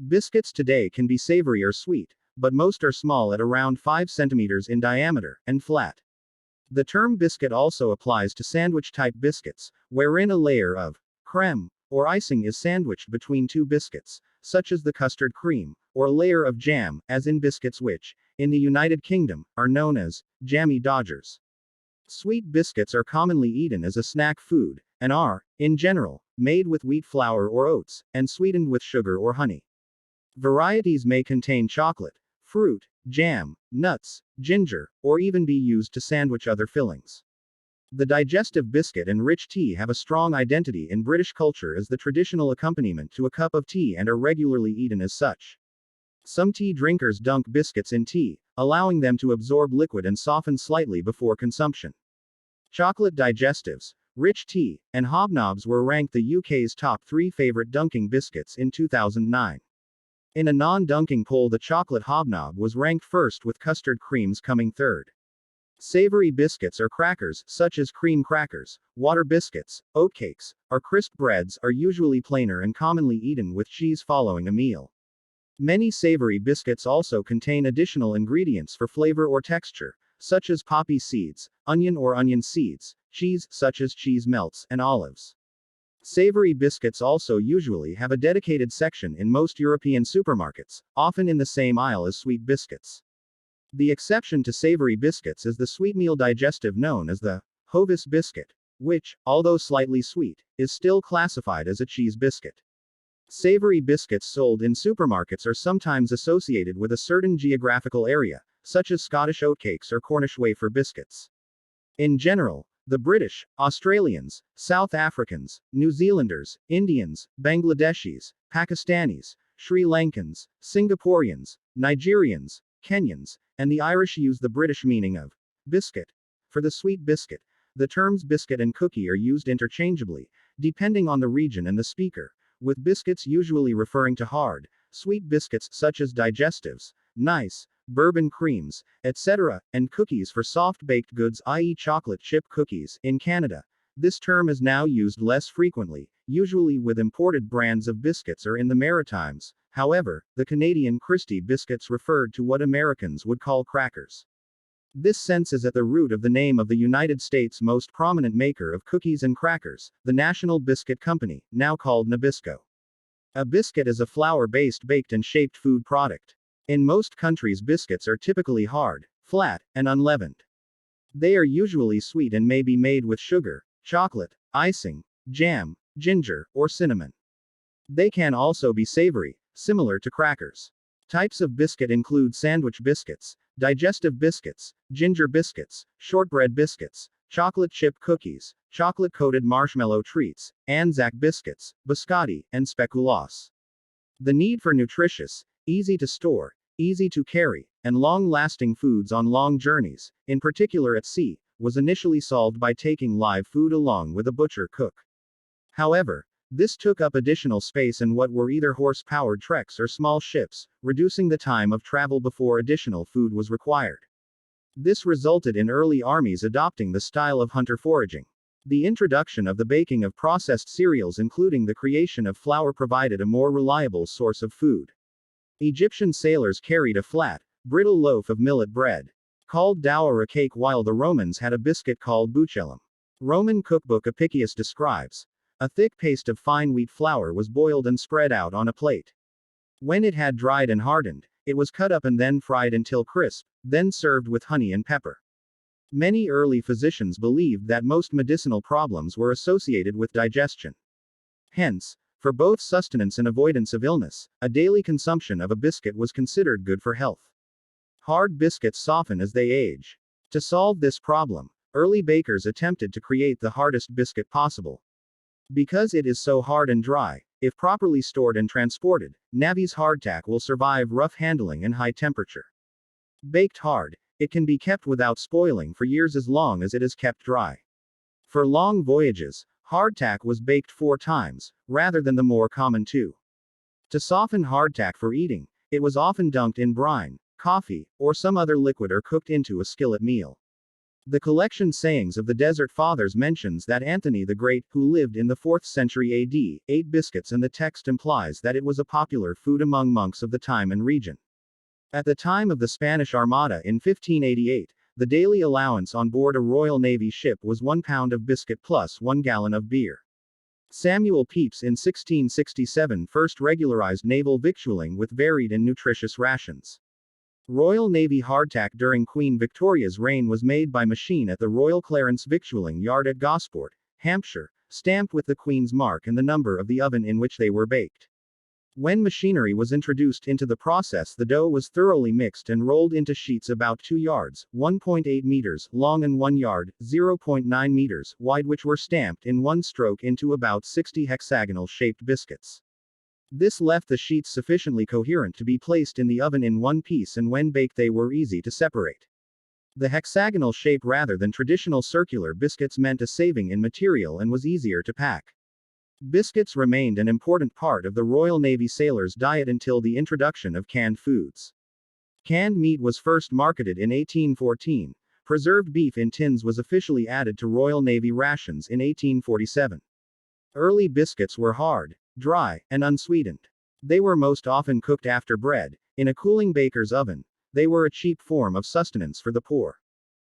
Biscuits today can be savory or sweet, but most are small at around 5 centimeters in diameter, and flat. The term biscuit also applies to sandwich-type biscuits, wherein a layer of crème or icing is sandwiched between two biscuits, such as the custard cream, or a layer of jam, as in biscuits which, in the United Kingdom, are known as jammy dodgers. Sweet biscuits are commonly eaten as a snack food, and are, in general, made with wheat flour or oats, and sweetened with sugar or honey. Varieties may contain chocolate, fruit, jam, nuts, ginger, or even be used to sandwich other fillings. The digestive biscuit and rich tea have a strong identity in British culture as the traditional accompaniment to a cup of tea and are regularly eaten as such. Some tea drinkers dunk biscuits in tea, allowing them to absorb liquid and soften slightly before consumption. Chocolate digestives, rich tea, and hobnobs were ranked the UK's top 3 favorite dunking biscuits in 2009. In a non-dunking poll, the chocolate hobnob was ranked first, with custard creams coming third. Savory biscuits or crackers, such as cream crackers, water biscuits, oatcakes, or crisp breads, are usually plainer and commonly eaten with cheese following a meal. Many savory biscuits also contain additional ingredients for flavor or texture, such as poppy seeds, onion or onion seeds, cheese, such as cheese melts, and olives. Savory biscuits also usually have a dedicated section in most European supermarkets, often in the same aisle as sweet biscuits. The exception to savory biscuits is the sweetmeal digestive known as the Hovis biscuit, which, although slightly sweet, is still classified as a cheese biscuit. Savory biscuits sold in supermarkets are sometimes associated with a certain geographical area, such as Scottish oatcakes or Cornish wafer biscuits. In general, the British, Australians, South Africans, New Zealanders, Indians, Bangladeshis, Pakistanis, Sri Lankans, Singaporeans, Nigerians, Kenyans, and the Irish use the British meaning of biscuit for the sweet biscuit. The terms biscuit and cookie are used interchangeably, depending on the region and the speaker, with biscuits usually referring to hard, sweet biscuits such as digestives, nice, bourbon creams, etc., and cookies for soft baked goods, i.e., chocolate chip cookies. In Canada, this term is now used less frequently, usually with imported brands of biscuits or in the Maritimes. However, the Canadian Christie biscuits referred to what Americans would call crackers. This sense is at the root of the name of the United States' most prominent maker of cookies and crackers, the National Biscuit Company, now called Nabisco. A biscuit is a flour-based baked and shaped food product. In most countries, biscuits are typically hard, flat, and unleavened. They are usually sweet and may be made with sugar, chocolate, icing, jam, ginger, or cinnamon. They can also be savory, similar to crackers. Types of biscuit include sandwich biscuits, digestive biscuits, ginger biscuits, shortbread biscuits, chocolate chip cookies, chocolate-coated marshmallow treats, Anzac biscuits, biscotti, and speculoos. The need for nutritious, easy to store, easy to carry, and long-lasting foods on long journeys, in particular at sea, was initially solved by taking live food along with a butcher cook. However, this took up additional space in what were either horse-powered treks or small ships, reducing the time of travel before additional food was required. This resulted in early armies adopting the style of hunter foraging. The introduction of the baking of processed cereals, including the creation of flour, provided a more reliable source of food. Egyptian sailors carried a flat, brittle loaf of millet bread, called dough or a cake, while the Romans had a biscuit called bucellum. Roman cookbook Apicius describes, a thick paste of fine wheat flour was boiled and spread out on a plate. When it had dried and hardened, it was cut up and then fried until crisp, then served with honey and pepper. Many early physicians believed that most medicinal problems were associated with digestion. Hence, for both sustenance and avoidance of illness, a daily consumption of a biscuit was considered good for health. Hard biscuits soften as they age. To solve this problem, early bakers attempted to create the hardest biscuit possible. Because it is so hard and dry, if properly stored and transported, Navi's hardtack will survive rough handling and high temperature. Baked hard, it can be kept without spoiling for years as long as it is kept dry. For long voyages, hardtack was baked 4 times, rather than the more common 2. To soften hardtack for eating, it was often dunked in brine, coffee, or some other liquid or cooked into a skillet meal. The collection Sayings of the Desert Fathers mentions that Anthony the Great, who lived in the 4th century AD, ate biscuits, and the text implies that it was a popular food among monks of the time and region. At the time of the Spanish Armada in 1588, the daily allowance on board a Royal Navy ship was 1 pound of biscuit plus 1 gallon of beer. Samuel Pepys in 1667 first regularized naval victualling with varied and nutritious rations. Royal Navy hardtack during Queen Victoria's reign was made by machine at the Royal Clarence Victualling Yard at Gosport, Hampshire, stamped with the Queen's mark and the number of the oven in which they were baked. When machinery was introduced into the process, the dough was thoroughly mixed and rolled into sheets about 2 yards, 1.8 meters, long and 1 yard, 0.9 meters, wide, which were stamped in one stroke into about 60 hexagonal-shaped biscuits. This left the sheets sufficiently coherent to be placed in the oven in one piece, and when baked they were easy to separate. The hexagonal shape rather than traditional circular biscuits meant a saving in material and was easier to pack. Biscuits remained an important part of the Royal Navy sailors' diet until the introduction of canned foods. Canned meat was first marketed in 1814. Preserved beef in tins was officially added to Royal Navy rations in 1847. Early biscuits were hard, dry, and unsweetened. They were most often cooked after bread, in a cooling baker's oven. They were a cheap form of sustenance for the poor.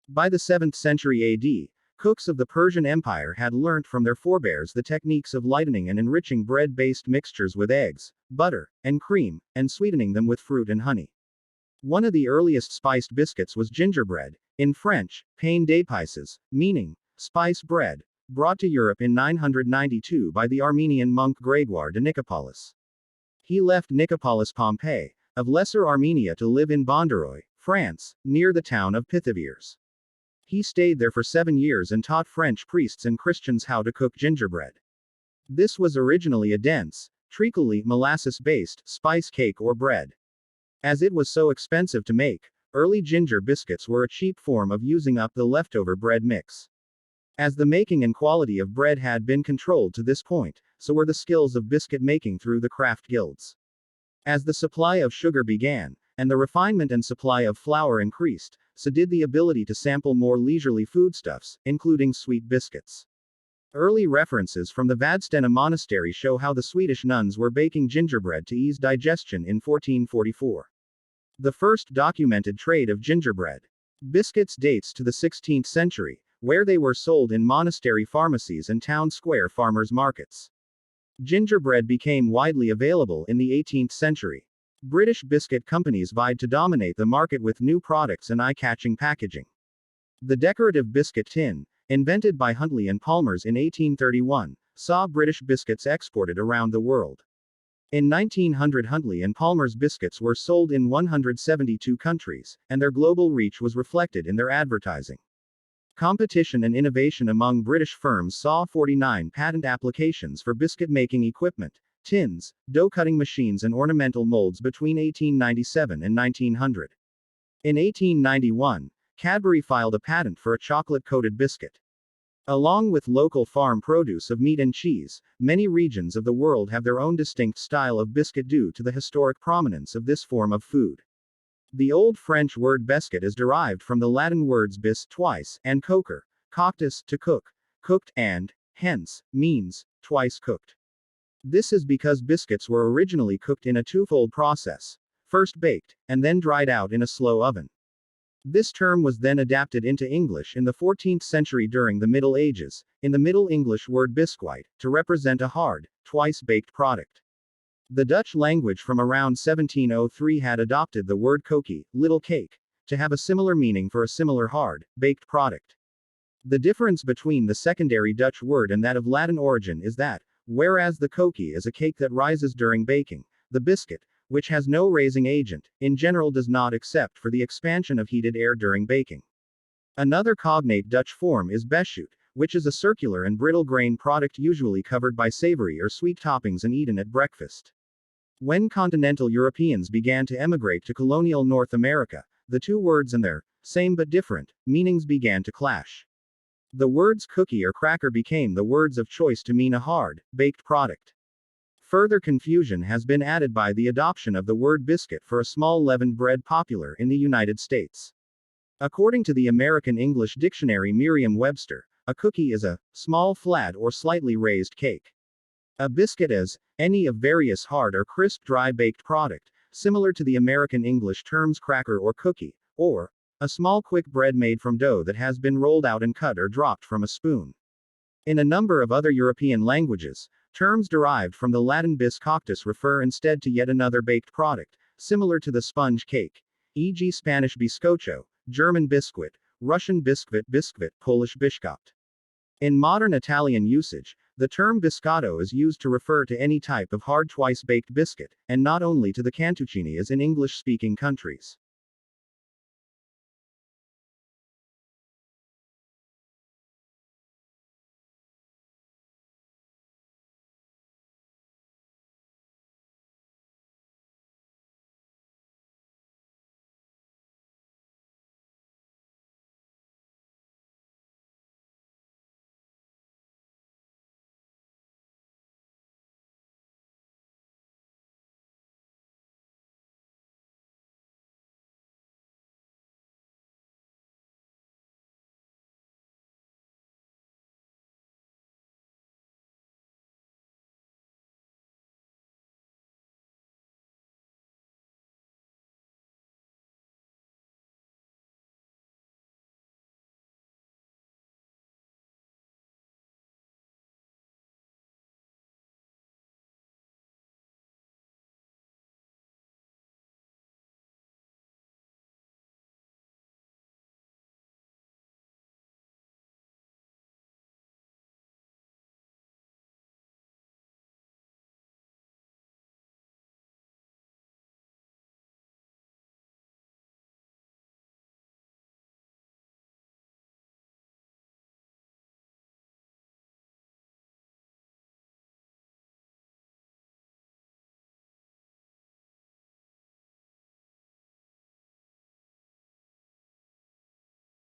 By the 7th century AD, cooks of the Persian Empire had learnt from their forebears the techniques of lightening and enriching bread-based mixtures with eggs, butter, and cream, and sweetening them with fruit and honey. One of the earliest spiced biscuits was gingerbread, in French, pain d'épices, meaning spice bread, brought to Europe in 992 by the Armenian monk Grégoire de Nicopolis. He left Nicopolis Pompey, of Lesser Armenia, to live in Bondaroy, France, near the town of Pithiviers. He stayed there for 7 years and taught French priests and Christians how to cook gingerbread. This was originally a dense, treacly, molasses-based, spice cake or bread. As it was so expensive to make, early ginger biscuits were a cheap form of using up the leftover bread mix. As the making and quality of bread had been controlled to this point, so were the skills of biscuit making through the craft guilds. As the supply of sugar began, and the refinement and supply of flour increased, so did the ability to sample more leisurely foodstuffs, including sweet biscuits. Early references from the Vadstena monastery show how the Swedish nuns were baking gingerbread to ease digestion in 1444. The first documented trade of gingerbread biscuits dates to the 16th century, where they were sold in monastery pharmacies and town square farmers' markets. Gingerbread became widely available in the 18th century. British biscuit companies vied to dominate the market with new products and eye-catching packaging. The decorative biscuit tin, invented by Huntley and Palmers in 1831, saw British biscuits exported around the world. In 1900, Huntley and Palmers biscuits were sold in 172 countries, and their global reach was reflected in their advertising. Competition and innovation among British firms saw 49 patent applications for biscuit-making equipment, tins, dough-cutting machines and ornamental molds between 1897 and 1900. In 1891, Cadbury filed a patent for a chocolate-coated biscuit. Along with local farm produce of meat and cheese, many regions of the world have their own distinct style of biscuit due to the historic prominence of this form of food. The Old French word biscuit is derived from the Latin words bis, twice, and coker, coctus, to cook, cooked, and, hence, means, twice cooked. This is because biscuits were originally cooked in a twofold process, first baked, and then dried out in a slow oven. This term was then adapted into English in the 14th century during the Middle Ages, in the Middle English word biscuit, to represent a hard, twice-baked product. The Dutch language from around 1703 had adopted the word koekie, little cake, to have a similar meaning for a similar hard, baked product. The difference between the secondary Dutch word and that of Latin origin is that, whereas the koekie is a cake that rises during baking, the biscuit, which has no raising agent, in general does not except for the expansion of heated air during baking. Another cognate Dutch form is beschuit, which is a circular and brittle grain product usually covered by savory or sweet toppings and eaten at breakfast. When continental Europeans began to emigrate to colonial North America, the two words and their same but different meanings began to clash. The words cookie or cracker became the words of choice to mean a hard, baked product. Further confusion has been added by the adoption of the word biscuit for a small leavened bread popular in the United States. According to the American English Dictionary Merriam-Webster, a cookie is a small flat or slightly raised cake. A biscuit is any of various hard or crisp dry baked product, similar to the American English terms cracker or cookie, or a small quick bread made from dough that has been rolled out and cut or dropped from a spoon. In a number of other European languages, terms derived from the Latin bis coctus refer instead to yet another baked product, similar to the sponge cake, e.g. Spanish bizcocho, German biscuit, Russian biskvit, Polish biszkopt. In modern Italian usage, the term biscotto is used to refer to any type of hard twice-baked biscuit, and not only to the cantuccini as in English-speaking countries.